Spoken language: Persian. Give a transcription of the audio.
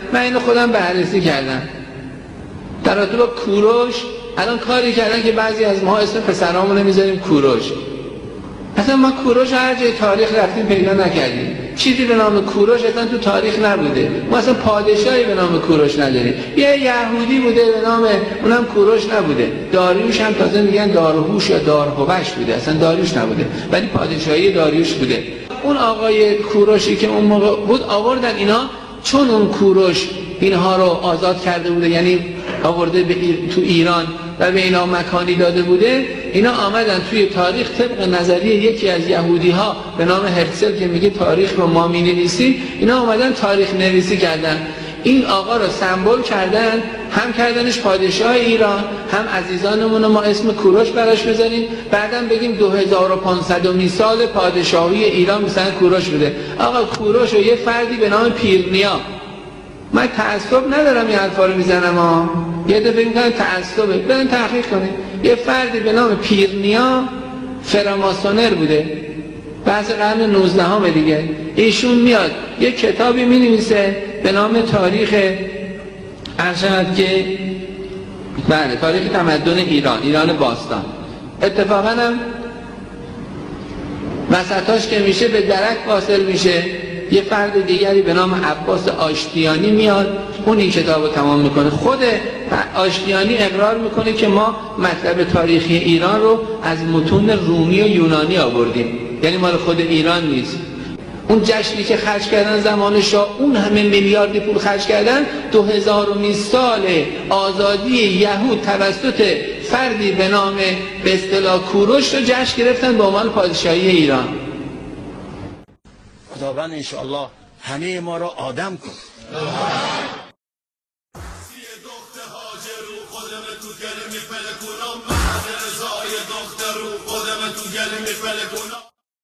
من اینو خودم بررسی کردم در رابطه با کوروش. الان کاری کردن که بعضی از ما اسم پسرامون رو میذاریم کوروش. اصلا ما کوروش هر جای تاریخ رفتیم پیدا نکردیم. چیزی به نام کوروش اصلا تو تاریخ نبوده. ما اصلا پادشاهی به نام کوروش نداریم. یه یهودی بوده به نام، اونم کوروش نبوده. داریوش هم تازه میگن دارهوش یا دارهوش بوده، اصلا داریوش نبوده، ولی پادشاهی داریوش بوده. اون آقای کوروشی که اون موقع بود آوردن اینا، چون اون کوروش اینها رو آزاد کرده بوده، یعنی آورده تو ایران و به اینا مکانی داده بوده، اینا آمدن توی تاریخ طبق نظریه یکی از یهودی ها به نام هرتزل که میگه تاریخ رو ما می‌نویسیم، اینا آمدن تاریخ نویسی کردن. این آقا رو سمبل کردن، هم کردنش پادشاه ایران، هم عزیزانمون رو ما اسم کوروش براش بذاریم، بعدم بگیم 2500 سال پادشاهی ایران مثلا کوروش بوده. آقا کوروش و یه فردی به نام پیرنیا، من تعصب ندارم این حرفا رو میزنم ها، یه دفعه میگن تعصبه، برن تحقیق کنید. یه فردی به نام پیرنیا فراماسونر بوده، بعض قرن 19 دیگه. ایشون میاد یه کتابی مینویسه به نام تاریخ ارشد که بله تاریخ تمدن ایران باستان. اتفاقا هم وسطاش که میشه به درک واصل میشه یه فرد دیگری به نام عباس آشتیانی میاد، اون این کتاب رو تمام میکنه. خود آشتیانی اقرار میکنه که ما مطلب تاریخی ایران رو از متون رومی و یونانی آوردیم، یعنی مال خود ایران نیست. اون جشنی که خرج کردن زمان شاه، اون همه میلیاردی پول خرج کردن، 2000 سال آزادی یهود توسط فردی به نام به اصطلاح کوروش رو جشن گرفتن به عنوان پادشاهی ایران. خداوند انشاءالله همه ما را آدم کن.